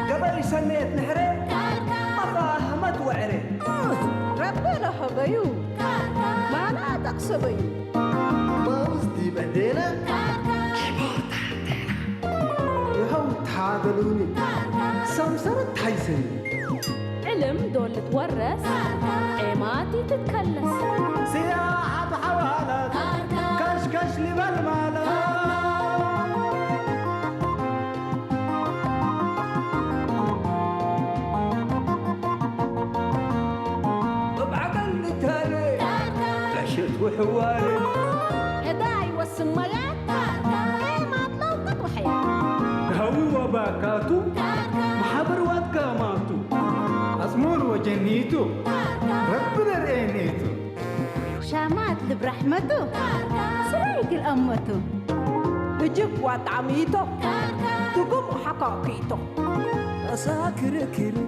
قبل سنة نحري مرة ما توعري ربنا حبيو ما لا تقصبي ما وزدي بعدينا يهو تحاضلوني سمسرة تحيسني علم دول تورث ايماتي تتكلس سياحة بحوالات كشكش لي بالمالات بعقل تاني عشت وحوالي هداي والسميات ايمات لو تطوحي هو وباكاتو محبر واتكاماتو أزمور وجنيتو ربنا رأينيتو شامات برحمته سريك الأمته بجيب وطعميته تقوم حقاقيته أساكر كري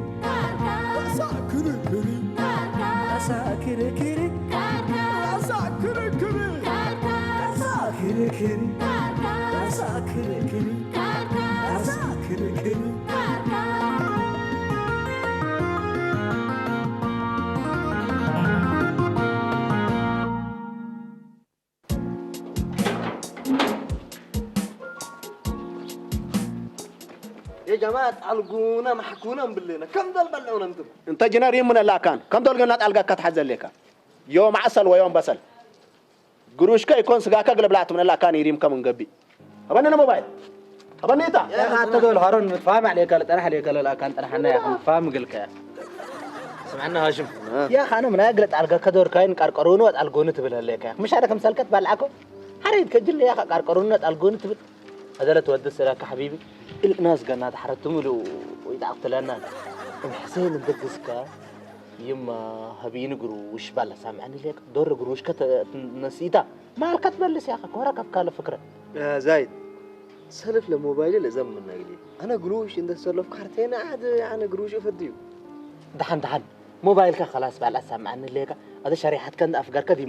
أساكر كري أساكر كري أساكر كري أساكر كري أساكر كري أساكر كري يا جماعة علقونا محكونا باللينا كم دول بلعونا انتم؟ انت جناري من اللاكان كم دول قلنا ألقاك كتحزن لك يوم عسل ويوم بسل قروشك يكون سقاك قلب لعت من اللاكان يريم كم نقبي أبني أنا موبايل أبني إنت يا حتى دول هارون متفاهم عليك قالت أنا عليك لا كانت أنا حنا يا أخي متفاهم قلك يا سمعنا هاشم يا أخي أنا من أقلت على كدور كاين كاركرونو وتعلقوني تبل لك مش عارف مسلكت بالعكو حريد كجل يا أخي كاركرونو وتعلقوني تبل هذا لا تودس لك حبيبي الناس قالنا حرتهم له ويدعقت لنا حسين الدقسكا يما هبين قروش بالا سامعني ليك دور قروش كت نسيتها ما كتب لي يا أخي كورك أفكار فكرة يا زايد سلف لموبايلي لزم من نقلي أنا قروش إن سلف كارتين عاد يعني قروش أفديو دحن موبايلك خلاص بالا سامعني ليك هذا شريحة كان أفكار كدي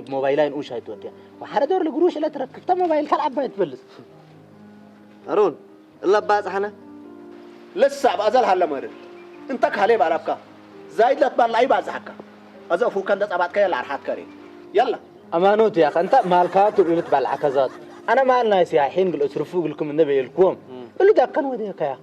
موبايلين وش هاي توتيا وحرد دور القروش اللي تركبتها موبايل كلعب ما يتبلس هارون الله باز حنا لسه بأزل هلا مرر انت كهلي بعرفك زايد لا تبان لاي بازحك أزا فوق كان دس أبعد كيا لعرحات كريم يلا أمانوت يا أخي أنت مالكات اللي تبع العكازات أنا مال ناس يا حين قل أسرفوا لكم النبي الكوم اللي ده كان وديك يا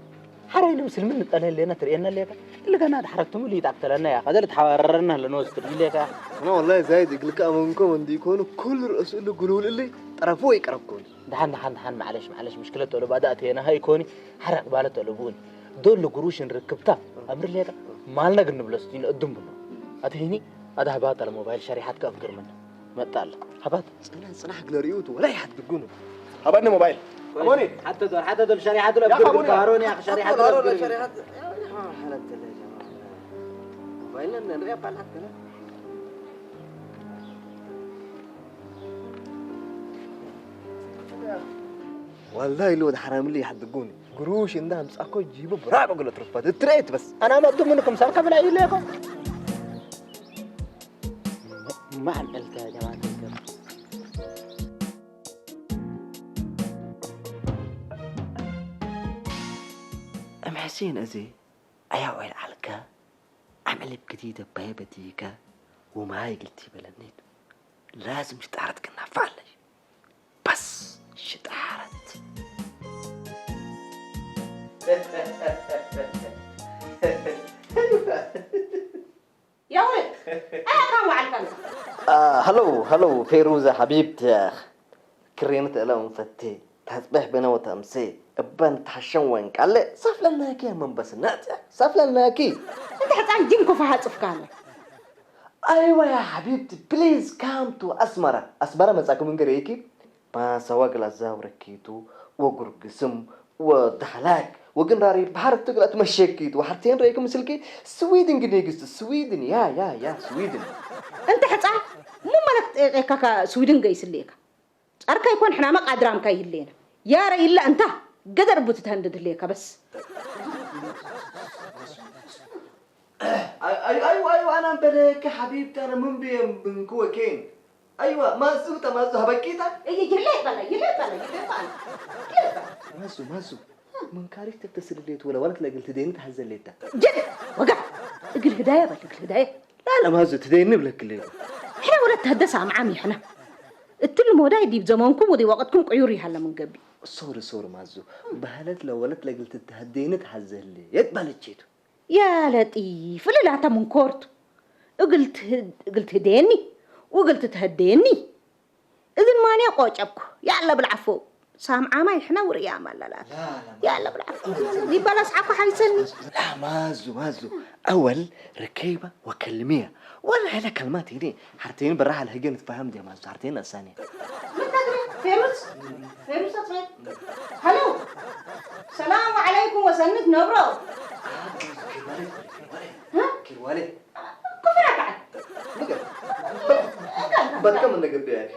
حرين المسلمين نتقال اللي أنا ترينا ليك اللي كان حركتهم اللي تقتلنا يا أخي هذا اللي تحوررنا لنوز تري ليك أنا والله زايد يقول لك أمانكم عندي يكونوا كل رؤساء اللي يقولوا لي طرفوا يقربكون دحن معلش مشكلة لو بدأت هنا هاي كوني حرق بالة طلبوني دول قروش نركبتها أمر ليك مالنا قلنا بلستين قدام منه أتهيني هذا هبات على موبايل شريحة كأفكر منه ما تطلع هبات صنع قلريوتو ولا يحد بيقونه أبني موبايل أبوني حتى دول شريحة دول أفكر كارون يا أخي شريحة دول ولا شريحة حالة يا جماعة موبايلنا نرجع على حتى والله لو ده حرام لي يحدقوني قروش عندها مساكو جيبه براق اقول ترفات تريت بس أنا ما أدوم منكم سالكة بلا إليكم ما عملت يا جماعة أم حسين أزي أيا ويل عليك عمل بجديدة بيبتيك وما هي قلتي بلنيت لازم شتعرت كنا فعلا بس شتعرت يا ولد أنا على الفلسفة هلو فيروزة حبيبتي يا أخ كريمة ألا مفتي تسبح بنا وتمسي ابن تحشن وينك قال صف لنا كي من بس نات صف لنا كي أنت حتى جنكو فهات أفكارك أيوة يا حبيبتي بليز كام تو أسمرة أسمرة مساكم من قريكي ما سواق الأزاو ركيتو وقرقسم ودخلاك وقنراري بحر تقلت مشيكيت وحرتين رأيكم مثلكي سويدن قنيقست سويدن يا سويدن انت حتى مو مالك كاكا سويدن قيس ليك أركا يكون حنا ما قادرام كاي لينا يا رأي إلا أنت قدر بتتهندد ليك بس أيوة أنا بلك حبيبتي أنا من بيم من كوكين أيوة ما زو هبكيتا يلي بلا مازو من كاريك تتصل ليت ولا ولك قلت دينت هزل ليتا جد وقع اقل هدايا بالك الهدايا لا مازو تدين بلك الليل احنا ولا تهدس عم عمي احنا التل مودا يدي بزمانكم ودي وقتكم قيوري هلا من قبل صور مازو بهلت لو ولك قلت تهدينت هزل لي يتبالتشيتو يا لطيف لا تا من كورت قلت هديني وقلت تهديني اذن ماني قوچبكو يلا بالعفو سامعة ما إحنا وريا ما لا يلا بالعفو دي بلاس عفو حيسني لا مازو أول ركيبة وكلمية ولا على كلمات هذي حرتين بالراحة الهجين تفهم دي مازو حرتين الثانية من تدري فيروس أصلا هلو السلام عليكم وسنة نبرو كيروالي كفرك عاد بكم من قبل يعني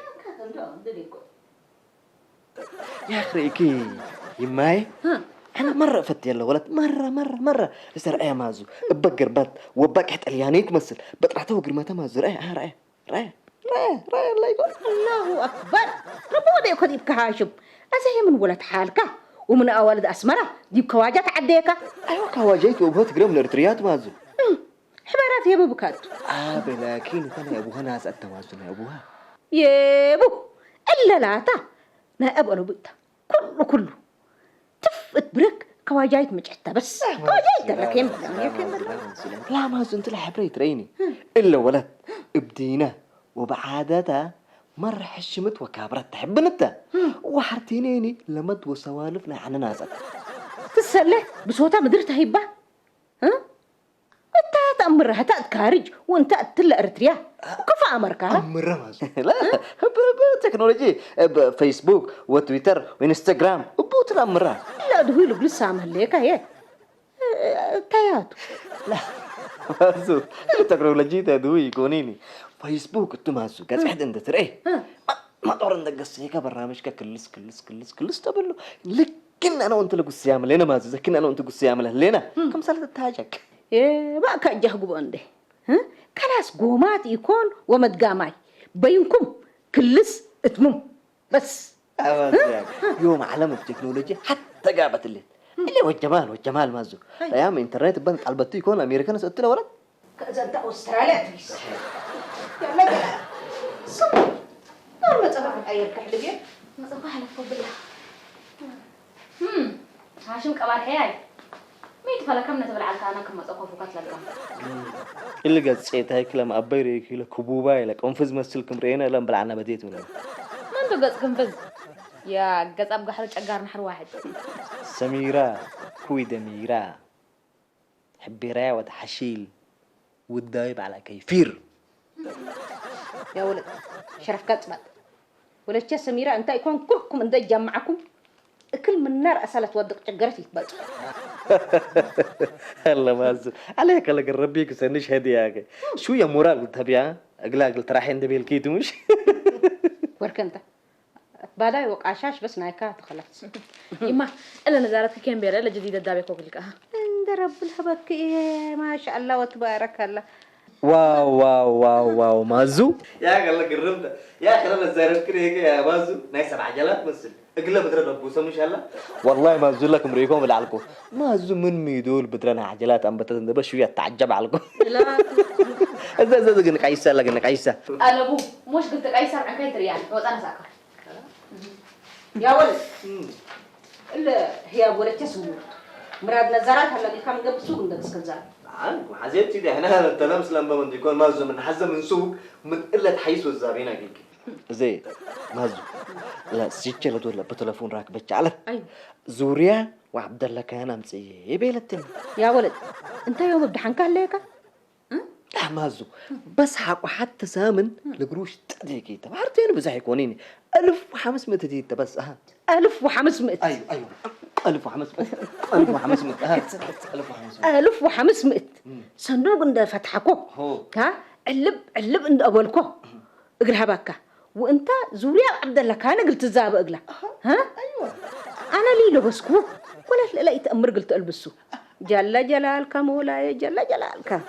يا أخي يماي أنا مرة فتي يلا ولد مرة سر أي مازو بقر بات وبقحت الياني تمثل بطلعته وقرمته مازو رأي الله يقول الله أكبر ربودي يكون يبكى هاشم أزاي من ولد حالك ومن أولد أسمرة ديب كواجات عديك أيوة كواجيت وأبوها تقرأ من الإرتريات مازو حبارات يا بكات لكن أنا أبوها ناس التوازن يا أبوها يابو إلا لا تا نا أبغى بيتا كله تفت بريك كواجايت مجحتها بس كواجايت لكن لا ما زنت لها حبريت ريني إلا ولد ابدينا وبعادتها مرة حشمت وكابرت تحب نتا وحرتينيني لمد وسوالفنا عن ناسك تسأله بصوتها مدرتها هيبة ها انت تأمرها تأتكارج وانت تلا ارتريا وكفى أمركها أمرها لا بتكنولوجي بفيسبوك وتويتر وإنستغرام وبوت الأمرها لا دهوي له بلسه عمل ليك هي تياتو لا مازو التكنولوجيا تدوي يكونيني فيسبوك التماسو قاعد حد انت ترى ما طور عندك قصيكه برنامجك كلس تبلو لكن انا وانت لقوا السيام لنا مازو لكن انا وانت قص السيام لنا كم سالت تاجك ايه ما كان جهقوا عنده ها خلاص قومات يكون ومتقاماي بينكم كلس اتمم بس يوم علم التكنولوجيا حتى قابت الليل اللي والجمال مازو ايام انترنت بنت البتي يكون امريكا ناس قلت له ولد كذا انت استراليا تريس يلا جل صم ما تصبح اي كحلبيه ما صباح لك بالله هاشم كبار حياي ميت فلا كم نتبع على كأنا كم صفوا فقط لكم اللي قد سيت هاي كلام أبيري كلا كبوباي لك أنفذ مسلكم رينا لم بلعنا بديت ولا ما أنتوا قد كنفذ يا قد أبغى حرج أجار نحر واحد سميرة كوي دميرة حبيرة وتحشيل والدايب على كيفير يا ولد شرف كتبت ولد سميرة أنت يكون كلكم أنت جمعكم كل من النار أسألت ودق تجرتي تبات الله مازو عليك الله قربيك سنش هدية شو يا مراد تبيها قلت رايحين دبي الكيتو مش ورك أنت بعدها وقعشاش بس نايكات خلاص إما إلا نزارتك كم بيرة إلا جديدة دابك وقلك عند رب الحبك إيه ما شاء الله وتبارك الله واو مازو يا الله قربت يا أخي أنا زارت كده يا مازو نايس بعجلات مثل أقلها بدرنا بوسة مش هلا والله مازو لكم ريكم اللي علىكم مازو من ميدول بدرنا عجلات أم بتدن بس شوية تعجب علىكم لا إذا قلنا عيسى لقنا عيسى أنا أبو مش قلت لك أيسر عن كيتر يعني هو أنا ساكر يا ولد إلا هي ولد تسمور مراد نزارات هلا اللي كان قبل سوق عندك سكنزار عنكم حزبتي ده هنا التنامس لما من يكون مازو من حزم من سوق من إلا تحيس والزابين هيك زي مازو لا سيتش لا دول بتلفون راكبة على أيوة زوريا وعبد الله كان أمسي يبيلتني يا ولد أنت يوم بدحنك هليك لا مازو بس حق حتى سامن لقروش تأديكي طب عرفتين بزح يكونيني 1500 ديت بس 1500 ايوه 1500 1500 1500 1500 صندوق عند فتحكو ها علب عند أولكو اقلها باكا وانت زوريا عبد الله كان قلت الزاب اقله ها ايوه انا لي لبسكو ولا لا يتأمر قلت البسه جل جلالك مولاي جل جلالك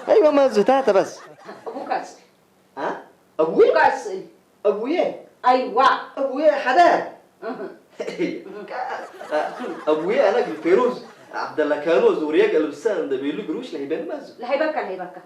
ايوه ما زتاته بس ابو كاسل ها ابوي كاسل ابوي ايوه ابوي حدا ابوي انا فيروز عبد الله كانوا زوريا قالوا السان ده بيقولوا قروش لهيبان مازو لهيبك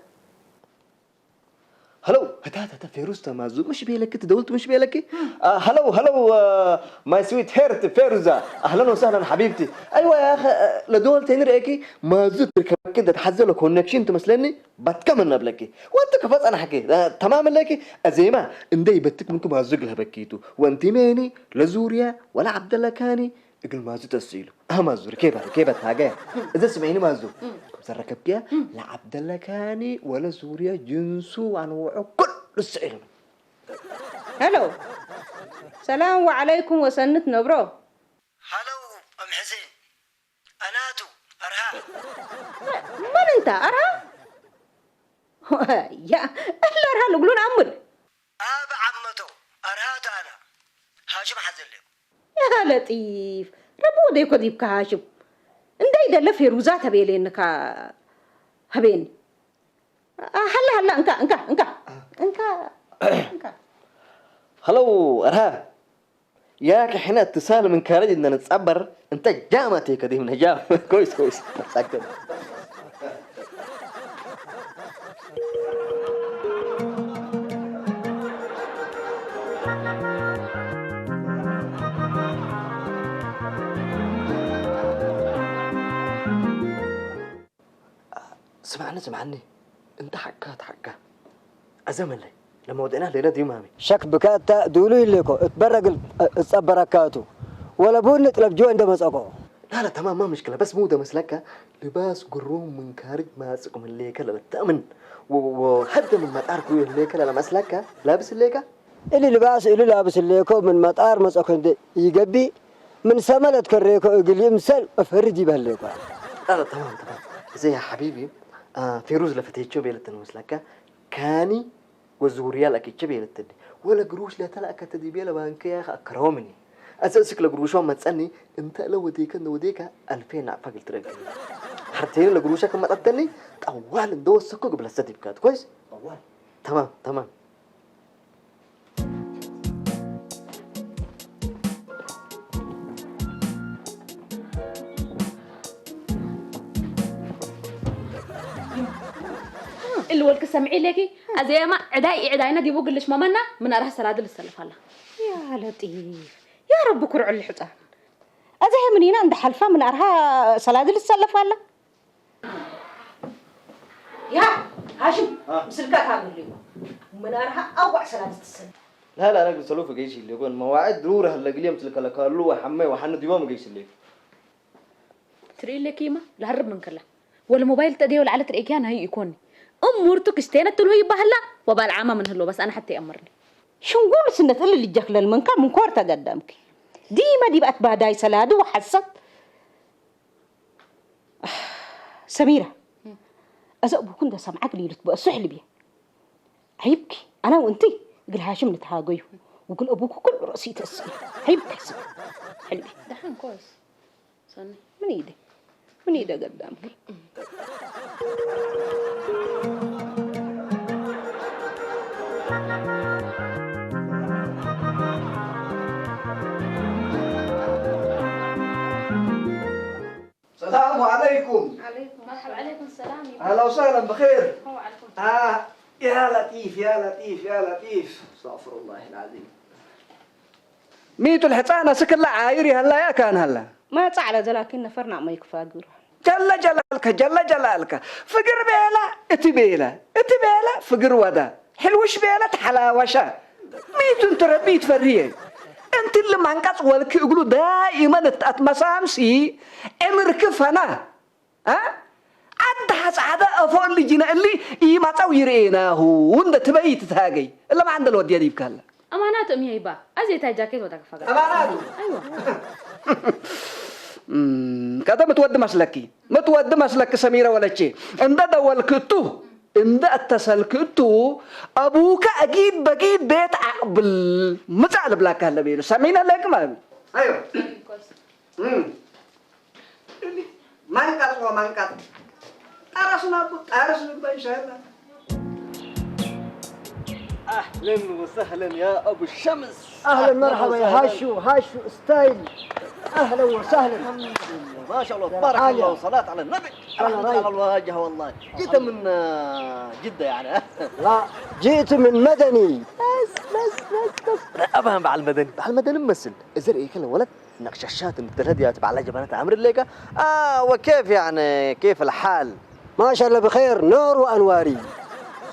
هلو هتا فيروز مازو مش بيلك تدولت مش بيلك هلو ماي سويت هيرت فيروزا اهلا وسهلا حبيبتي ايوه يا اخي لدول تاني رايكي مازو تركب كده تحزله كونكشن تمثلني بتكمل قبلك وانت كفاز انا حكي تمام لك ازيما اندي بتك منكم مازو لها بكيتو وانت ماني لا زوريا ولا عبد الله كاني اقل مازو تسيلو مازو ركبت حاجه اذا سمعيني مازو ركب كيا لا عبد الله كاني ولا سوريا جنسو انواعه كل السعيل هلو سلام عليكم وسنت نبرو هلو ام حسين اناتو ارها من انت ارها يا اهل ارها يقولون عمر اب عمتو ارهات انا هاشم حزلك يا لطيف ربو ديكو ديبك هاشم اندي دل فيروزات هبيلي انك هبين هلا انك هلو ارها ياك حين اتصال من كارج ان نتصبر انت جامتي كده من هجام كويس ساكت سمعني انت حكات ازمن لي لما وديناه ليله دي مامي شك بكاتا دولي لكو اتبرق الصبركاتو ولا بون نطلب جو عند مسقو لا تمام ما مشكله بس مو ده مسلكه لباس قروم من كارج ماسكم الليكه لا تامن وحد من مطار كوي الليكه لا مسلكه لابس الليكه اللي لباس اللي لابس الليكو من مطار مسقو يجبي من سملت كريكو يقول يمسل افرجي بهالليكو لا تمام زي يا حبيبي فيروز لفتيتشو بيلتن مسلكه كاني وزوريا لك يتشبه للتدي ولا قروش لا تلاقى تدي بيلا بانك يا اخي اكرهمني اساسك لقروشهم ما تسالني انت لو وديك 2000 عفاق الترك حرتين لقروشك ما تقتلني اول ندو سكو قبل السيرتيفيكات كويس اول تمام اللي ولك سمعي لكي ازيما عداينا دي بوقلش مامنا من ارها سلاد للسلف الله يا لطيف يا رب كرع الحطام ازي منينا عند حلفه من ارها سلاد للسلف الله يا هاشم مسلكك هاقول لي من ارها اوع سلاد للسلف لا انا قلت له في جيش اللي يقول مواعيد ضروره هلا قليم تلك لك له وحمي وحن ديوم جيش اللي تري لك كيما لهرب من كله ولا موبايل تدي ولا على تريكان هي يكون امورتك استينت له يبهلا وبالعامه من هلو بس انا حتى يامرني شو نقول سنة اللي جاك للمنكر من كورتا قدامك ديما دي بقت بهداي سلاد وحست سميرة أزقبو كنت سمعك لي لتبقى سحلي بيه عيبكي أنا وأنتي قل هاشم نتهاقيه وقل أبوك كل رأسي تأسي عيبك حسب حلبي دحين كويس صني من إيدي قدامك السلام عليكم. مرحبا عليكم السلام. أهلا وسهلا بخير. وعليكم. يا لطيف استغفر الله العظيم. ميتو الحصانة سكن لا عايري هلا يا كان هلا. ما تعالى لكن نفرنا ما يكفاقر. جل جلالك فقر بيلا اتبيلا فقر ودا حلوش بيلا حلاوشة ميتو انت ربيت فريه انت اللي منقص ولك يقولوا دائما اتمسامسي امرك فنا عد حسعدا أفوق اللي جينا اللي ما تاويرينا هو وند تبيت تاجي إلا ما عند الودية دي بكلا أمانات أمي هيبا أزي تاي جاكيت وتاك فقط أمانات أيوة كذا متود مسلك سميرة ولا شيء عند دول كتو عند اتصل كتو أبوك أكيد بقيت بيت عقبل متعال بلاك هلا بيرو سمينا لك ما أيوة ما ينقص أرسنا إن شاء الله اهلا وسهلا يا ابو الشمس. اهلا مرحبا يا هاشو ستايل. اهلا وسهلا. ما شاء الله تبارك الله وصلاة على النبي. على الواجهة والله. جيت من جدة يعني. لا جيت من مدني. بس ابهم على المدني. على المدني ممثل ازر ايه كله ولد نقششات التلهديات على جبانات عمرو الليقة. وكيف يعني كيف الحال؟ ما شاء الله بخير نور وانواري.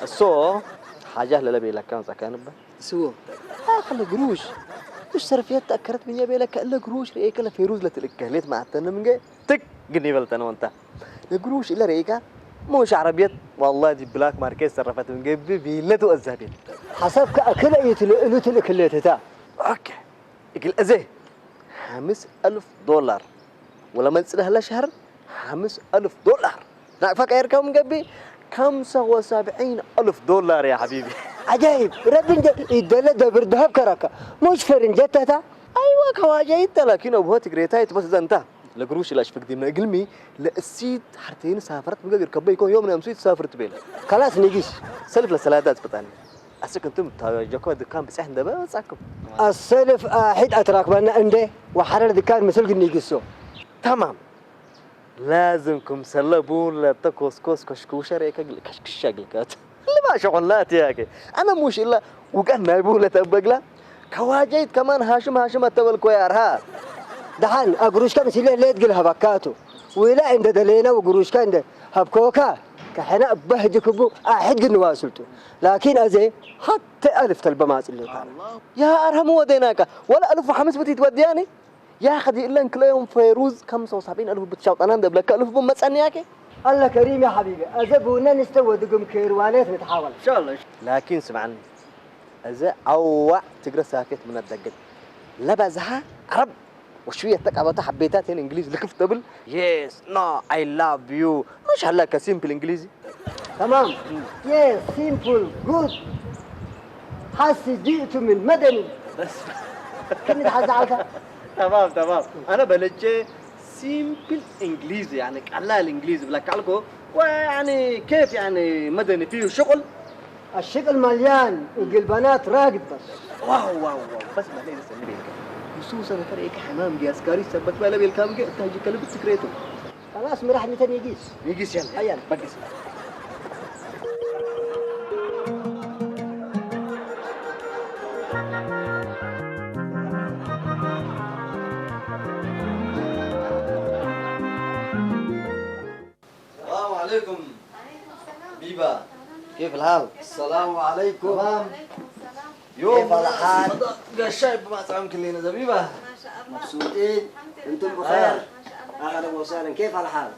السو حاجة لبي لك كان سكان به سو خلي قروش مش صرفيات تأكرت من يبي لك إلا قروش رأيك لا فيروز لا تلكهليت مع التنا من جاي تك قني بلت أنا وأنت القروش إلا رأيك مش عربيات والله دي بلاك ماركت صرفت من جاي بيلتو الزهبين حسبك أكل يتلو تلكليت تا أوكي يقول أزاي $5,000 ولا ما تصير هلا شهر $5,000 نعرفك أيركم من جنبي $75,000 يا حبيبي. عجيب ربنا يدل دبر ذهب كراكا مش فرنجتها تا أيوة كواجيت لكن أبوها تقريتها بس إذا انتهى لقروش لا أشفق دي من قلمي لا السيد حرتين سافرت من قبل كبي يكون يوم من أمسيت سافرت بيلا خلاص نجيش سلف لسلادات بتاني أسكنتم جاكوا دكان بس إحنا بس أكم السلف أحد أتراك بنا عنده وحرر دكان مثل نجيسو تمام لازمكم سلبون لا تكوس كوس كشكوشة ريك كشكشاقلكات اللي ما شغلات يا أخي أنا مش إلا وكان يبون تبقلا كواجيت كمان هاشم التبل كويارها دحان أقروش كان سيلين ليت قلها بكاتو ولا عند دلينا وقروش كان ده هبكوكا كحنا بهجك بو أحد نواصلته لكن أزي حتى ألف تلبماس اللي كان يا أرهم وديناك ولا 1,500 بتودياني يا أخي إلا إنك يوم فيروز 75,000 بتشاط أنا دبلك 1,000 بمسأني ياكي الله كريم يا حبيبي أزبونا نستوى دقم كيروانات نتحاول إن شاء الله لكن سمعني إذا أوع تقرأ ساكت من الدقة لبزها عرب وشوية تقعبتها حبيتات هنا إنجليزي لكف دبل يس نو أي لاف يو مش هلاك سيمبل إنجليزي تمام يس سيمبل جود حاسس جئت من مدني بس كنت حزعلتها تمام أنا بلجي سيمبل إنجليزي يعني قلال إنجليزي بلاك علكو ويعني كيف يعني مدني فيه شغل الشغل مليان البنات راقد بس واو بس ما ليه نسأل بيك خصوصا فريق حمام دي أسكاري سبت بلا بالكام جاء تاجي كلب سكريتو خلاص مرح نتني يجيس يلا أيان بقيس السلام عليكم بيبا كيف الحال؟ السلام عليكم تمام كيف الحال؟ الشايب ما تعمل كلنا زبيبة مبسوطين انتم بخير اهلا وسهلا كيف الحال؟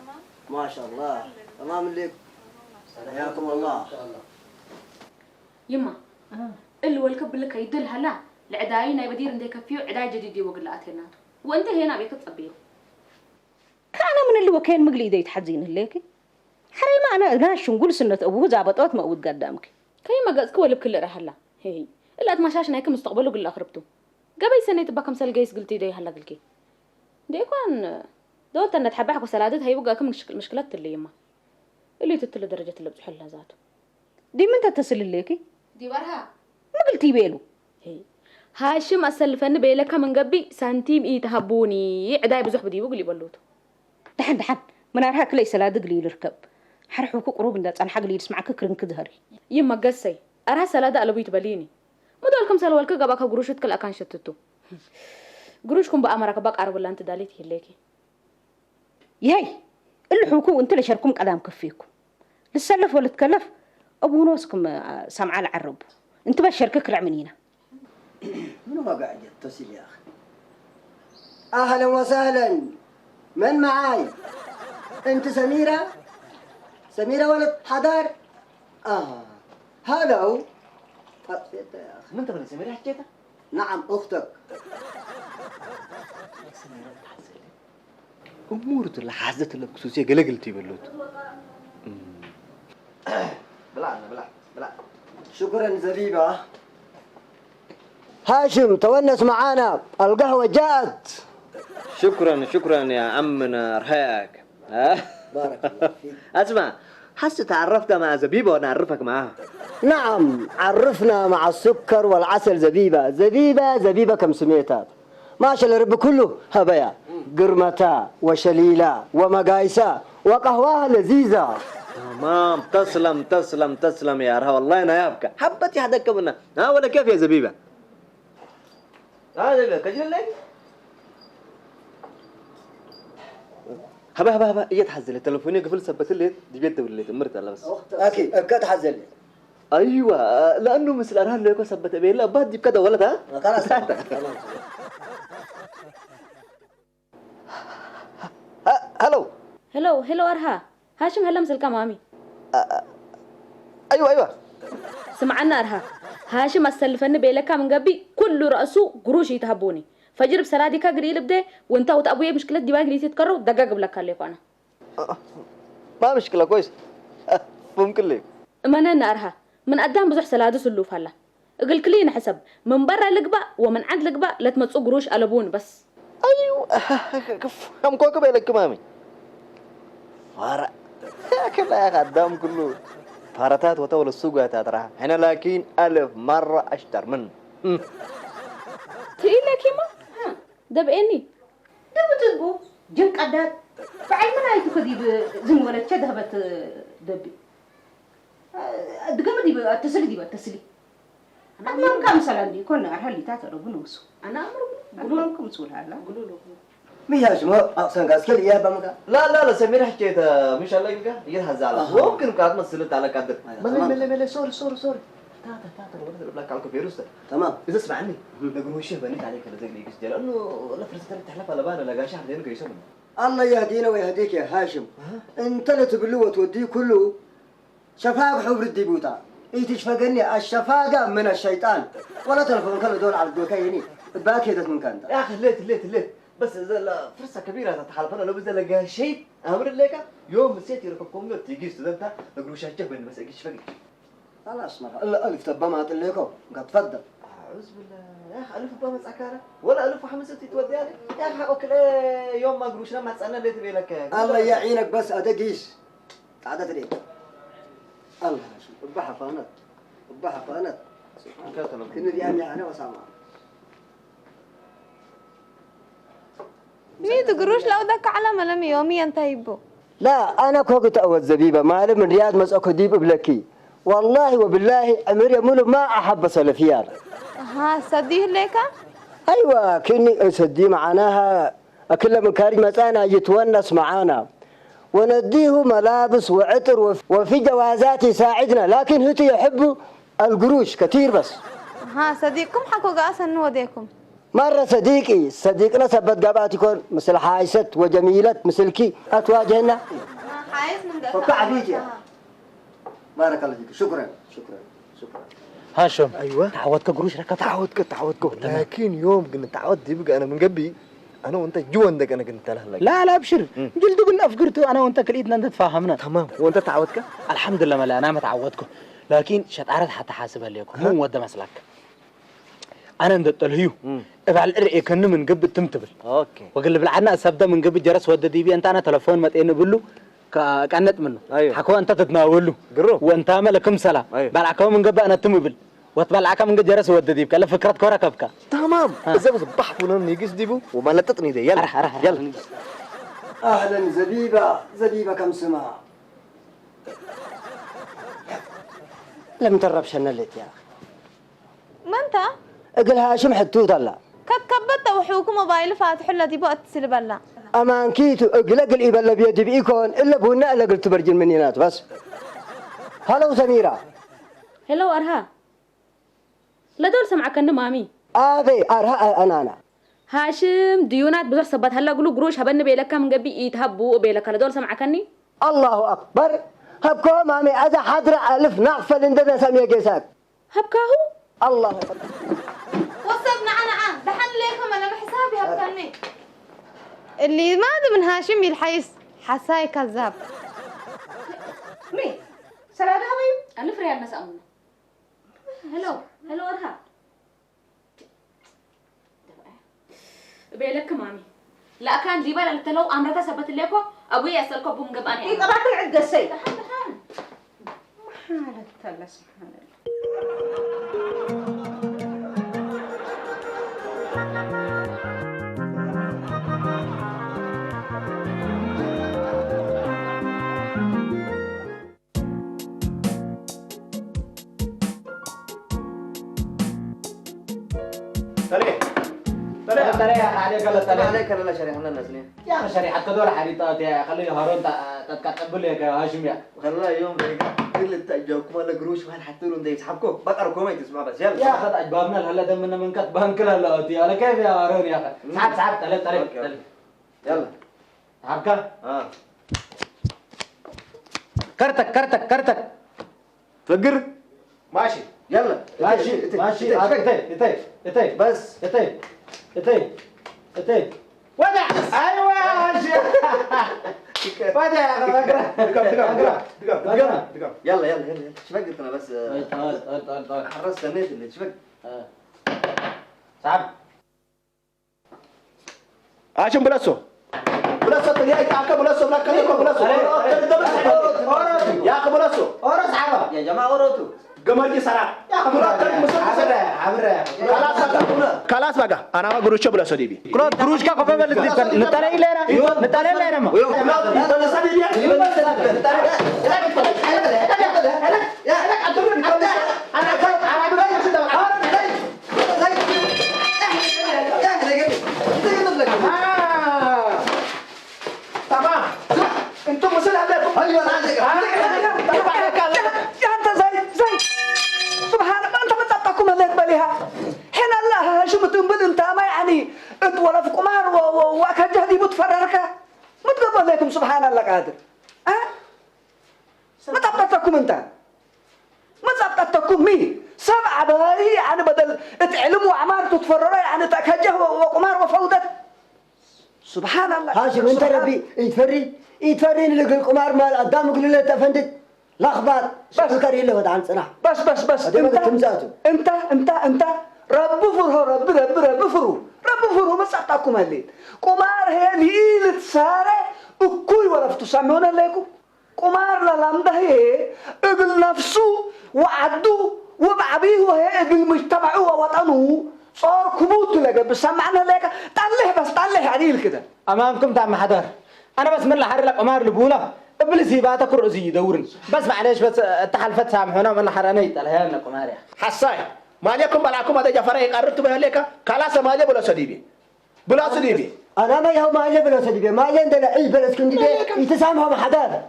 ما شاء الله تمام لك حياكم الله يما اللي والكب لك يدل هلا العداينا يبدير عندك فيو عداي جديد وقلاتينات وانت هنا بيك تصبيه كان من اللي وكان مقلي ده يتحزين ليكي حريم أنا ناش نقول سنة أبوه زابطات ما أود قدامك كي ما قصك ولا بكل رحلة هي إلا ما شاش نايك مستقبله قل أخربته قبل سنة تبقى كم سال جيس قلتي ده هلا قلكي ده يكون دولت أن تحبحك وسلادت هي بقى كم مشكلات اللي يما اللي تتل درجة اللي بتحلها ذاته دي من تتصل ليكي دي برها ما قلتي بيلو هي هاشم أسلفن بيلك من قبي سنتيم إيه تهبوني عداي بزح بدي وقلي بلوته دحن من أرها كلي سلاد قليل يركب حرحوك قروب ندات أنا حق لي يسمعك كرن كدهري يما قصي أرها سلادة قلبي تبليني ما دولكم سلوالك قباك قروشت كل أكان شتتو قروشكم بأمرك باك عرب ولا أنت داليتي هليكي ياي اللي حوكو انت اللي شاركم قدام كفيكم للسلف ولا تكلف أبو نوسكم سامع العرب انت بس شركك رعمنينا منو ما قاعد يتصل يا أخي أهلا وسهلا من معاي أنت سميرة سميرة ولد حضر. هذا هو. من تبغى سميرة حكيتها؟ نعم أختك. أمورة اللي حازت اللي بخصوصية قلقلتي بلوت. بلا. شكرا زبيبة. هاشم تونس معانا، القهوة جاءت. شكرا يا عمنا رهيك. بارك الله فيك. اسمع، حس تعرفت مع زبيبة وانا اعرفك معاها. نعم عرفنا مع السكر والعسل زبيبة كم سميتات ما شاء الله رب كله هبايا قرمتا وشليلة ومقايسة وقهوها لذيذة. تمام. تسلم يا رها، والله انا يابك حبتي حدك منها. ولا كيف يا زبيبة؟ زبيبة كجل لك هبا ايه تحزل التليفونية قفل سبت اللي دي بيت وليت مرت الله بس. أكيد أبكاد حزل. ايوه لانه مثل ارهان ليكو سبت بيلا بعد دي كده ولد. خلاص. هلو أرها. هاشم هلا مسلك مامي. ايوه سمعنا أرها. هاشم السلفن بيلك من قبي كل رأسه قروش يتهبوني. فجرب سلادي كاقري لبده وانت وابويا مشكلة دي باقي تتكرر دقاق بلك عليك انا. ما مشكلة كويس. ممكن ليه؟ ما انا أرها من قدام بزح سلادة سلوف هلا. اقل كلين حسب من برا لقبة ومن عند لقبة لا تمتصوا قروش قلبون بس. ايوه كم كوكب لك مامي. فارق كلا يا قدام كله فارتات وتول السوق يا ترى هنا لكن 1000 مرة اشتر من. تقيل لك يما ده بإني ده بتدبو جن قدات بعد ما نايتو كدي زين ولا تشدهبت دبي دقمدي بتسلي انا ما كان سلاندي كنا اهلي تاتا ربنوسو انا امر لكم مسؤول هلا قولوا له مياش ما أصلاً قاس كل إياه بمكان. لا سمير حكيت مش الله يلقى يهزع ممكن كانت مسلت على قدر ملي سوري تاتا الولد بلاك على الفيروس. تمام. إذا اسمعني نقول وش بنيت عليك كذا زي اللي يقصد لأنه لا فرصة تحلف على بانا لقى شهر دينك يسمى. الله يهدينا ويهديك يا هاشم. انت لا تقول وتوديه كله شفاق حبر الديبوتا. تشفقني الشفاقة من الشيطان ولا تلفون كله دول على الدوكايني باكيدت من كانت. يا أخي ليت بس إذا لا فرصة كبيرة تتحالف أنا لو بس لقى شيء أمر لك يوم نسيت يركبكم يوم تيجي استودنتا نقول شاشه بين بس أجيش فقط. خلاص مرة ألف تبى ما أتلقوا قد تفضل. أعوذ بالله يا أخي ألف بامس أكارة ولا ألف وحمسة تتودي علي يا أخي أكل يوم ما قروشنا ما تسألنا ليه تبي لك. الله يعينك بس أدقيس عادة ليه. الله هاشم البحر فانت كنا ديام يعني وسامع. ميت قروش لو دك على ملم يومي انتهيبو. لا أنا كوكت أول زبيبة ما من رياض مسأكو ديب بلكي والله وبالله أمير مولو ما أحب سلفيار. صديه ليك؟ أيوة كني أصدي معناها أكل من كاري متانا يتونس معانا ونديه ملابس وعطر وفي جوازات يساعدنا لكن هو يحب القروش كثير بس. صديقكم حكوا قاسا نوديكم. مرة صديقنا سبت قباتكم مثل حايست وجميلة مثلكي أتواجهنا. حايس من قاسا. فقع بيجي. بارك الله فيك شكرا. هاشم أيوة تعودك قروش ركبت. تعودك لكن يوم قلنا تعودت يبقى أنا من قبي أنا وأنت جو عندك أنا قلت له لا ابشر جلد قلنا افكرته انا وانت كليتنا انت تفاهمنا تمام. وأنت تعودك الحمد لله ملا انا ما تعودكم لكن شتعرض حتى حاسبها ليكم مو ودا مسلك انا ندت الهيو ابعل الرئي كن من قبل تمتبل اوكي وقال بالعنا سبدا من قبل جرس ود دي بي انت انا تليفون ما تين بلو كانت منه أيوه. حكوا انت تتناوله قرو وانت ملكم سلا أيوه. بالعكم من قبل انا تمبل وتبلعك من قبل جرس ود دي كلا فكره كركبك تمام. إذا بس بحفنا نيجس ديبو وما لتتني ده يلا يلا. أهلا زبيبة كم سماع. لم تربش النلت يا أخي. ما انت؟ اقل هاشم حتوت الله. كبت وحوكم موبايل فاتح ولا دي بقى تسلي بلا. أمان كيتو اقل إبلا بيدي بيكون إلا بونا إلا قلت برجل منينات بس. هلو سميرة. هلو أرها لا دول سمعك إنه مامي. أرها أنا. هاشم ديونات بزح سبت هلا قولوا قروش هبن بيلك من قبي يتهبوا بيلك هلا دول سمعك إني. الله أكبر هبكو مامي هذا حضر ألف نعفل عندنا سامية جيساك هبكاهو الله أكبر. وصلنا أنا دحن ليكم أنا بحسابي هبكني اللي ماذا من هاشمي الحيس حساي كذاب مين سلام هاوي ألف ريال نسألنا هلو أرها بيلك مامي لا كان دي بلا لو أمرتها سبت لكم أبوي أسألكم بمجباني إيه طبعا عند السيد حالة الله سبحان الله ترى عليك الله ترى عليك انا لا شريحه لنا نازلين يا اخي شريحه كدول حريطات يا خلي هارون تتقبل يا هاشم يا خلنا يوم كل التأجوكم ولا قروش وين حتى لهم ده يسحبكم بقركم اي تسمع بس يا يلا اخي اجبابنا هلا دمنا من كت بانكل هلا اوتي على كيف يا هارون يا اخي سحب تلي يلا سحبك اه كرتك فقر ماشي يلا ماشي اتي بس اتي ودع ايوه يا هاشم ودع يا اخي دقم يلا شفقت انا بس طال حرصت النت اللي شفقت سحب هاشم بلسو يا اخي بلسو لا كلمه بلسو يا اخي بلسو اورا سحبه يا جماعه اوروتو قمر سرع يا اخي عبره خلاص بقى انا ما قروش بلسو دي بي قروش كا كوبا نتالي ليرا ما تمام انتم مسؤول عليكم ايوه يا انت زي سبحان الله انت بتعطاكم هذاك بالها حين الله شو متنبل انت ما يعني انت ولا في قمار واكل جهدي متفررك متقبل لكم سبحان الله قادر ها ما تعطاكم انت ما تعطاكم مين سبعة بهاي يعني بدل تعلموا اعمار تتفرر يعني تكجه وقمار وفوضى سبحان الله هاشم انت ربي يتفرين اللي يقول قمار مال قدام يقول له تفندت لخبط بس كاري له ودعان صراحه بس انت رب فرو ما صعتكم الليل قمار هي ليل تسارع اكوي ولا تسمعون لكم قمار للامده هي اقل نفسه وعدو وبعبيه وهي اقل مجتمعه ووطنه صار كبوت لك بسمعنا لك طلع عليل كده امامكم تاع محضر انا بس من الحر لك قمار لبوله ابليس يباتك الرؤسي يدورن بس معلش بس تحلفت سامحونا من الحر انا يطلع لنا قمار يا حساي ما عليكم بلاكم هذا جفري قررت بهليك خلاص ما جاب بلسو دي بي انا ما يهو ما جاب له سدي ما عندنا عيب بلا اسكندريه يتسامحوا مع حدا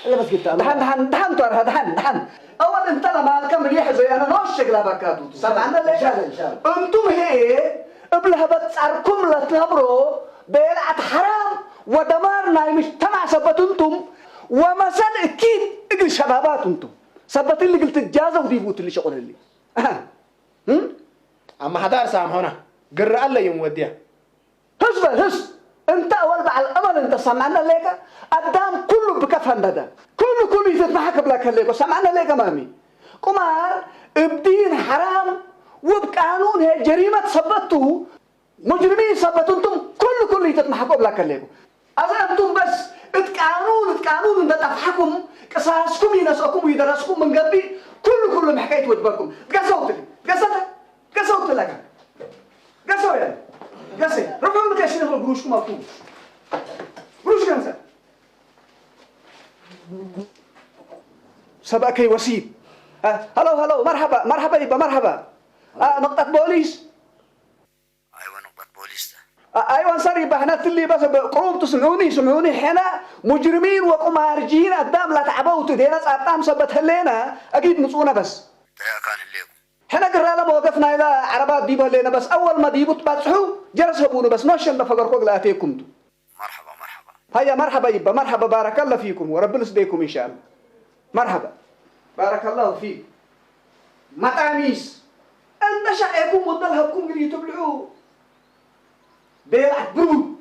انا بس قلت دحن اول انت لما كم ريح زي انا نوش شغله بكاتو سمعنا ليش ان شاء الله انتم هي قبلها بتصاركم لا تنبروا بيلعت حرام ودمارنا المجتمع سبت انتم ومثل اكيد اجل شبابات انتم سبت اللي قلت الجازه وديبوت اللي شغل اللي اما حدار سام هنا قر الله يموديها هس انت اول بعد الامل انت سمعنا ليك قدام كله بكفن ده كله يتمحك بلاك ليك سمعنا ليك مامي قمار ابدين حرام وبقانون هي جريمه سبتوا مجرمين سبتوا انتم كله يتمحكوا بلاك ليك اذا انتم بس اتقانون ان تفحكم قصاصكم ينسكم ويدرسكم من قبل كله محكايه ودبكم قصوت لك قصوا يعني قصي رفعوا لك اشي نقول قروشكم مكتوب قروش كنسه سباكي وسيم هلو مرحبا يبقى مرحبا نقطة بوليس ايوه نقطة بوليس ايوه صار يبقى هنا اللي بس قروم سمعوني حنا مجرمين وقمارجيين قدام لا تعبوا تدينا صابتهم سبت هلينا اكيد نصونا بس يا كان الليكم حنا قرا لما وقفنا الى عربات ديبو لنا بس اول ما ديبو تبصحوا جرسبونا بس نوشن بفقركم لاتيكم مرحبا هيا مرحبا يبا مرحبا بارك الله فيكم وربنا يسديكم ان شاء الله مرحبا بارك الله فيك مطاميس أنت شعيكم وضلهبكم اللي تبلعوه بيلعب برود